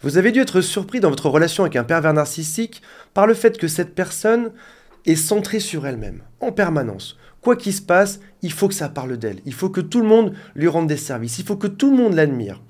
Vous avez dû être surpris dans votre relation avec un pervers narcissique par le fait que cette personne est centrée sur elle-même, en permanence. Quoi qu'il se passe, il faut que ça parle d'elle. Il faut que tout le monde lui rende des services. Il faut que tout le monde l'admire.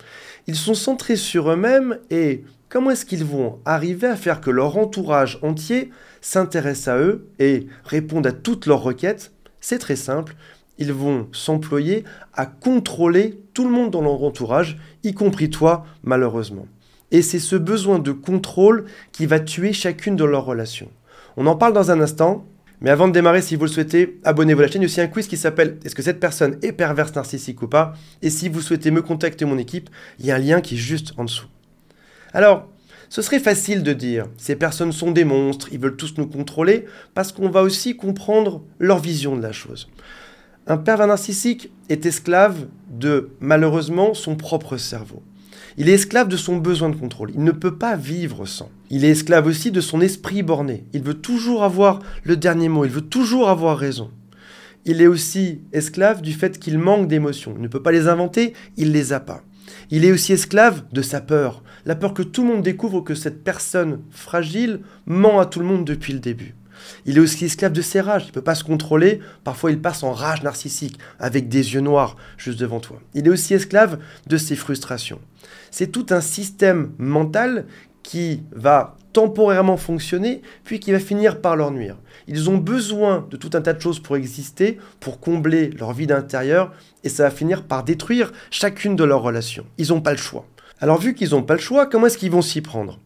Ils sont centrés sur eux-mêmes et comment est-ce qu'ils vont arriver à faire que leur entourage entier s'intéresse à eux et réponde à toutes leurs requêtes? C'est très simple. Ils vont s'employer à contrôler tout le monde dans leur entourage, y compris toi, malheureusement. Et c'est ce besoin de contrôle qui va tuer chacune de leurs relations. On en parle dans un instant, mais avant de démarrer, si vous le souhaitez, abonnez-vous à la chaîne. Il y a aussi un quiz qui s'appelle « Est-ce que cette personne est perverse narcissique ou pas ?» Et si vous souhaitez me contacter mon équipe, il y a un lien qui est juste en dessous. Alors, ce serait facile de dire « Ces personnes sont des monstres, ils veulent tous nous contrôler » parce qu'on va aussi comprendre leur vision de la chose. Un pervers narcissique est esclave de, malheureusement, son propre cerveau. Il est esclave de son besoin de contrôle. Il ne peut pas vivre sans. Il est esclave aussi de son esprit borné. Il veut toujours avoir le dernier mot. Il veut toujours avoir raison. Il est aussi esclave du fait qu'il manque d'émotions. Il ne peut pas les inventer, il les a pas. Il est aussi esclave de sa peur. La peur que tout le monde découvre que cette personne fragile ment à tout le monde depuis le début. Il est aussi esclave de ses rages, il ne peut pas se contrôler, parfois il passe en rage narcissique, avec des yeux noirs juste devant toi. Il est aussi esclave de ses frustrations. C'est tout un système mental qui va temporairement fonctionner, puis qui va finir par leur nuire. Ils ont besoin de tout un tas de choses pour exister, pour combler leur vide intérieur, et ça va finir par détruire chacune de leurs relations. Ils n'ont pas le choix. Alors vu qu'ils n'ont pas le choix, comment est-ce qu'ils vont s'y prendre?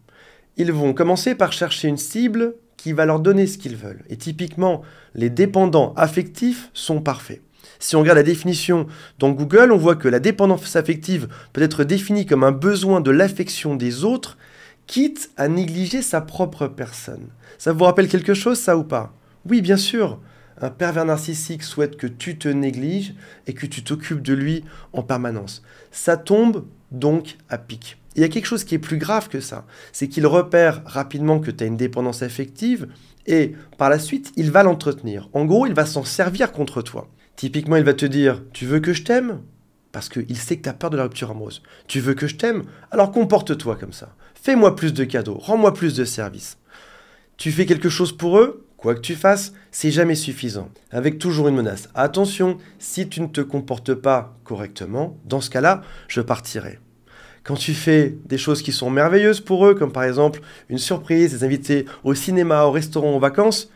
Ils vont commencer par chercher une cible qui va leur donner ce qu'ils veulent. Et typiquement, les dépendants affectifs sont parfaits. Si on regarde la définition dans Google, on voit que la dépendance affective peut être définie comme un besoin de l'affection des autres, quitte à négliger sa propre personne. Ça vous rappelle quelque chose, ça ou pas? Oui, bien sûr. Un pervers narcissique souhaite que tu te négliges et que tu t'occupes de lui en permanence. Ça tombe donc à pic. Il y a quelque chose qui est plus grave que ça, c'est qu'il repère rapidement que tu as une dépendance affective et par la suite, il va l'entretenir. En gros, il va s'en servir contre toi. Typiquement, il va te dire « Tu veux que je t'aime ?» Parce qu'il sait que tu as peur de la rupture amoureuse. « Tu veux que je t'aime? Alors comporte-toi comme ça. Fais-moi plus de cadeaux, rends-moi plus de services. » Tu fais quelque chose pour eux? Quoi que tu fasses, c'est jamais suffisant. Avec toujours une menace. Attention, si tu ne te comportes pas correctement, dans ce cas-là, je partirai. Quand tu fais des choses qui sont merveilleuses pour eux, comme par exemple une surprise, les inviter au cinéma, au restaurant, aux vacances,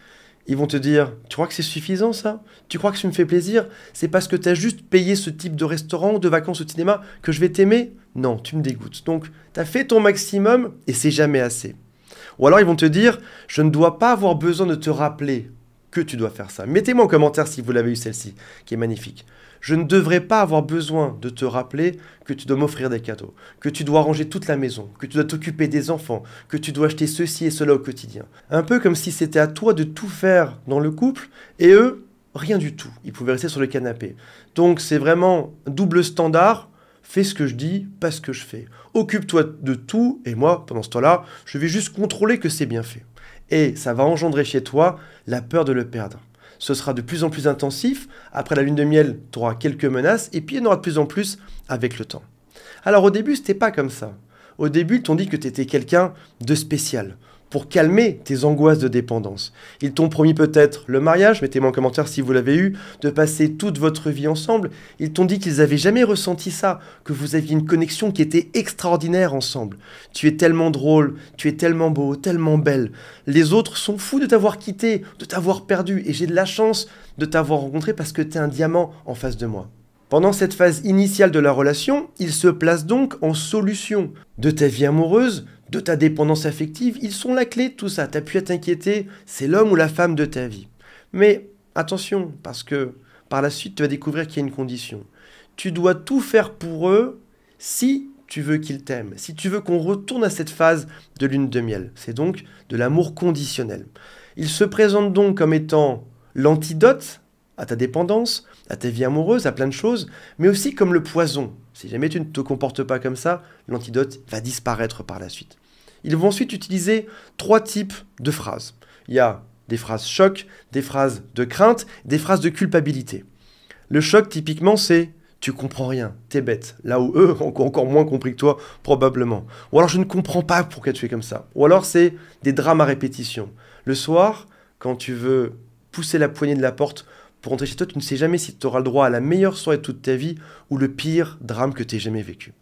ils vont te dire « Tu crois que c'est suffisant ça? Tu crois que ça me fait plaisir? C'est parce que tu as juste payé ce type de restaurant, de vacances au cinéma que je vais t'aimer? Non, tu me dégoûtes. Donc, tu as fait ton maximum et c'est jamais assez. » Ou alors ils vont te dire « Je ne dois pas avoir besoin de te rappeler que tu dois faire ça. » Mettez-moi en commentaire si vous l'avez eu celle-ci, qui est magnifique. Je ne devrais pas avoir besoin de te rappeler que tu dois m'offrir des cadeaux, que tu dois ranger toute la maison, que tu dois t'occuper des enfants, que tu dois acheter ceci et cela au quotidien. Un peu comme si c'était à toi de tout faire dans le couple et eux, rien du tout. Ils pouvaient rester sur le canapé. Donc c'est vraiment double standard. Fais ce que je dis, pas ce que je fais. Occupe-toi de tout et moi, pendant ce temps-là, je vais juste contrôler que c'est bien fait. Et ça va engendrer chez toi la peur de le perdre. Ce sera de plus en plus intensif. Après la lune de miel, tu auras quelques menaces et puis il y en aura de plus en plus avec le temps. Alors au début, c'était pas comme ça. Au début, ils t'ont dit que tu étais quelqu'un de spécial pour calmer tes angoisses de dépendance. Ils t'ont promis peut-être le mariage, mettez-moi en commentaire si vous l'avez eu, de passer toute votre vie ensemble. Ils t'ont dit qu'ils n'avaient jamais ressenti ça, que vous aviez une connexion qui était extraordinaire ensemble. Tu es tellement drôle, tu es tellement beau, tellement belle. Les autres sont fous de t'avoir quitté, de t'avoir perdu, et j'ai de la chance de t'avoir rencontré parce que tu es un diamant en face de moi. Pendant cette phase initiale de la relation, ils se placent donc en solution de ta vie amoureuse, de ta dépendance affective. Ils sont la clé de tout ça. Tu n'as plus à t'inquiéter, c'est l'homme ou la femme de ta vie. Mais attention, parce que par la suite, tu vas découvrir qu'il y a une condition. Tu dois tout faire pour eux si tu veux qu'ils t'aiment, si tu veux qu'on retourne à cette phase de lune de miel. C'est donc de l'amour conditionnel. Ils se présentent donc comme étant l'antidote à ta dépendance, à ta vie amoureuse, à plein de choses, mais aussi comme le poison. Si jamais tu ne te comportes pas comme ça, l'antidote va disparaître par la suite. Ils vont ensuite utiliser 3 types de phrases. Il y a des phrases choc, des phrases de crainte, des phrases de culpabilité. Le choc, typiquement, c'est « Tu comprends rien, t'es bête. Là où eux ont encore moins compris que toi, probablement. Ou alors je ne comprends pas pourquoi tu es comme ça. Ou alors c'est des drames à répétition. Le soir, quand tu veux pousser la poignée de la porte pour rentrer chez toi, tu ne sais jamais si tu auras le droit à la meilleure soirée de toute ta vie ou le pire drame que tu aies jamais vécu.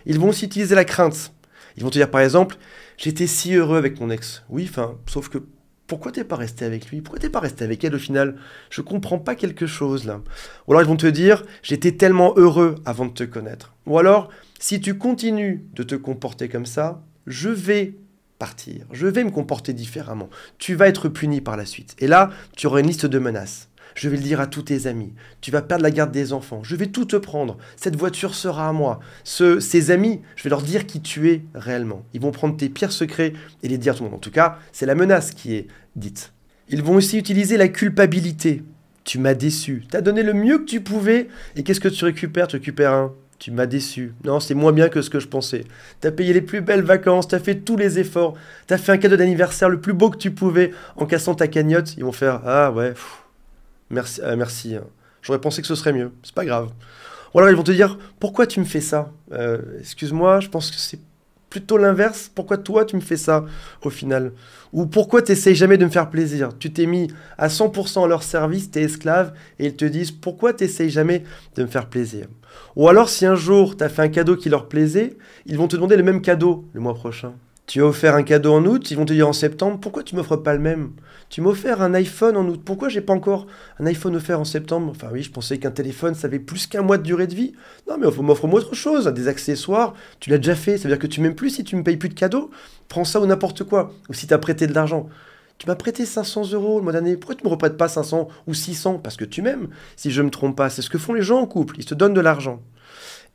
Ils vont aussi utiliser la crainte. Ils vont te dire par exemple, j'étais si heureux avec mon ex. Oui, enfin, sauf que pourquoi t'es pas resté avec lui? Pourquoi t'es pas resté avec elle au final? Je comprends pas quelque chose là. Ou alors ils vont te dire, j'étais tellement heureux avant de te connaître. Ou alors, si tu continues de te comporter comme ça, je vais partir. Je vais me comporter différemment. Tu vas être puni par la suite. Et là, tu auras une liste de menaces. Je vais le dire à tous tes amis. Tu vas perdre la garde des enfants. Je vais tout te prendre. Cette voiture sera à moi. Ces amis, je vais leur dire qui tu es réellement. Ils vont prendre tes pires secrets et les dire à tout le monde. En tout cas, c'est la menace qui est dite. Ils vont aussi utiliser la culpabilité. Tu m'as déçu. Tu as donné le mieux que tu pouvais. Et qu'est-ce que tu récupères? Tu récupères un. Tu m'as déçu. Non, c'est moins bien que ce que je pensais. Tu as payé les plus belles vacances. Tu as fait tous les efforts. Tu as fait un cadeau d'anniversaire le plus beau que tu pouvais en cassant ta cagnotte. Ils vont faire, ah ouais, merci, merci. J'aurais pensé que ce serait mieux. C'est pas grave. Ou alors ils vont te dire, pourquoi tu me fais ça? Excuse-moi, je pense que c'est plutôt l'inverse. Pourquoi toi tu me fais ça au final? Ou pourquoi tu n'essayes jamais de me faire plaisir? Tu t'es mis à 100% à leur service, tu es esclave, et ils te disent, pourquoi tu n'essayes jamais de me faire plaisir? Ou alors si un jour tu as fait un cadeau qui leur plaisait, ils vont te demander le même cadeau le mois prochain. Tu as offert un cadeau en août, ils vont te dire en septembre, pourquoi tu m'offres pas le même? Tu m'as offert un iPhone en août, pourquoi j'ai pas encore un iPhone offert en septembre? Enfin oui, je pensais qu'un téléphone, ça avait plus qu'un mois de durée de vie. Non mais m'offre-moi autre chose, des accessoires, tu l'as déjà fait, ça veut dire que tu m'aimes plus si tu me payes plus de cadeaux? Prends ça ou n'importe quoi, ou si tu as prêté de l'argent. Tu m'as prêté 500 € le mois dernier, pourquoi tu me reprêtes pas 500 ou 600? Parce que tu m'aimes, si je me trompe pas, c'est ce que font les gens en couple, ils te donnent de l'argent.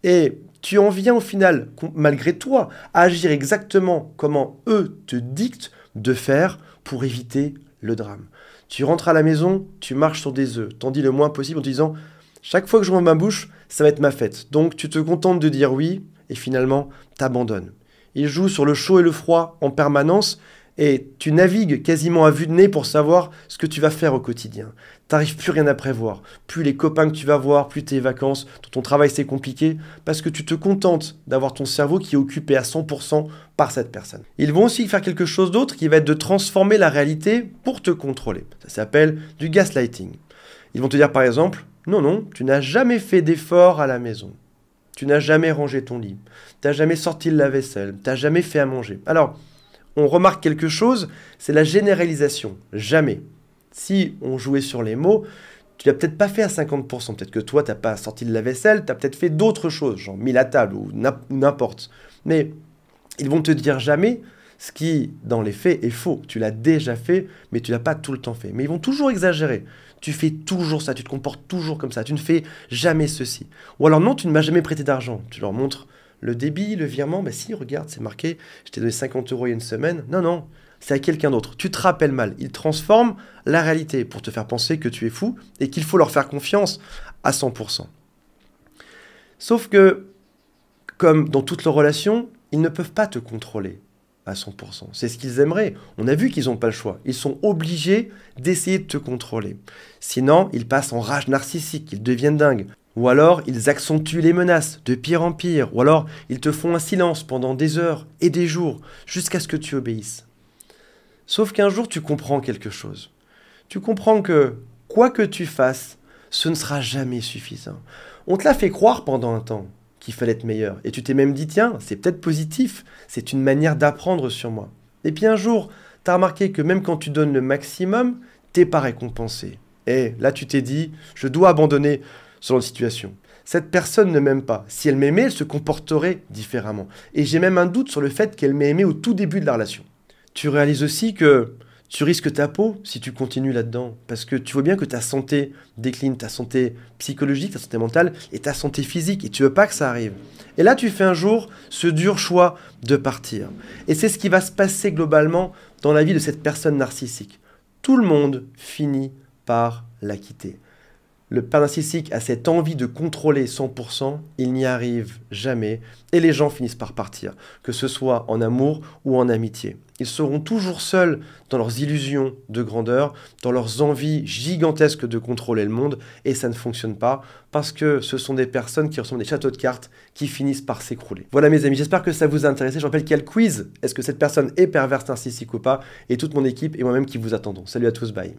Et tu en viens au final, malgré toi, à agir exactement comment eux te dictent de faire pour éviter le drame. Tu rentres à la maison, tu marches sur des œufs, t'en dis le moins possible en te disant « Chaque fois que je rouvre ma bouche, ça va être ma fête. » Donc tu te contentes de dire oui et finalement t'abandonnes. Ils jouent sur le chaud et le froid en permanence et tu navigues quasiment à vue de nez pour savoir ce que tu vas faire au quotidien. T'arrives plus rien à prévoir. Plus les copains que tu vas voir, plus tes vacances, ton travail c'est compliqué, parce que tu te contentes d'avoir ton cerveau qui est occupé à 100% par cette personne. Ils vont aussi faire quelque chose d'autre qui va être de transformer la réalité pour te contrôler. Ça s'appelle du gaslighting. Ils vont te dire par exemple, non, non, tu n'as jamais fait d'effort à la maison. Tu n'as jamais rangé ton lit. Tu n'as jamais sorti le lave-vaisselle. Tu n'as jamais fait à manger. Alors, on remarque quelque chose, c'est la généralisation. Jamais. Si on jouait sur les mots, tu l'as peut-être pas fait à 50%. Peut-être que toi, tu n'as pas sorti le lave-vaisselle, tu as peut-être fait d'autres choses, genre mis la table ou n'importe. Mais ils vont te dire jamais ce qui, dans les faits, est faux. Tu l'as déjà fait, mais tu l'as pas tout le temps fait. Mais ils vont toujours exagérer. Tu fais toujours ça, tu te comportes toujours comme ça, tu ne fais jamais ceci. Ou alors non, tu ne m'as jamais prêté d'argent. Tu leur montres le débit, le virement, ben si, regarde, c'est marqué, je t'ai donné 50 € il y a une semaine. Non, non, c'est à quelqu'un d'autre. Tu te rappelles mal. Ils transforment la réalité pour te faire penser que tu es fou et qu'il faut leur faire confiance à 100%. Sauf que, comme dans toutes leurs relations, ils ne peuvent pas te contrôler à 100%. C'est ce qu'ils aimeraient. On a vu qu'ils n'ont pas le choix. Ils sont obligés d'essayer de te contrôler. Sinon, ils passent en rage narcissique, ils deviennent dingues. Ou alors, ils accentuent les menaces de pire en pire. Ou alors, ils te font un silence pendant des heures et des jours jusqu'à ce que tu obéisses. Sauf qu'un jour, tu comprends quelque chose. Tu comprends que, quoi que tu fasses, ce ne sera jamais suffisant. On te l'a fait croire pendant un temps qu'il fallait être meilleur. Et tu t'es même dit, tiens, c'est peut-être positif, c'est une manière d'apprendre sur moi. Et puis un jour, tu as remarqué que même quand tu donnes le maximum, t'es pas récompensé. Et là, tu t'es dit, je dois abandonner selon la situation. Cette personne ne m'aime pas. Si elle m'aimait, elle se comporterait différemment. Et j'ai même un doute sur le fait qu'elle m'ait aimé au tout début de la relation. Tu réalises aussi que tu risques ta peau si tu continues là-dedans. Parce que tu vois bien que ta santé décline, ta santé psychologique, ta santé mentale et ta santé physique. Et tu veux pas que ça arrive. Et là, tu fais un jour ce dur choix de partir. Et c'est ce qui va se passer globalement dans la vie de cette personne narcissique. Tout le monde finit par la quitter. Le père narcissique a cette envie de contrôler 100%, il n'y arrive jamais, et les gens finissent par partir, que ce soit en amour ou en amitié. Ils seront toujours seuls dans leurs illusions de grandeur, dans leurs envies gigantesques de contrôler le monde, et ça ne fonctionne pas, parce que ce sont des personnes qui ressemblent à des châteaux de cartes qui finissent par s'écrouler. Voilà mes amis, j'espère que ça vous a intéressé. Je rappelle qu'il y a le quiz, est-ce que cette personne est perverse narcissique ou pas, et toute mon équipe et moi-même qui vous attendons. Salut à tous, bye.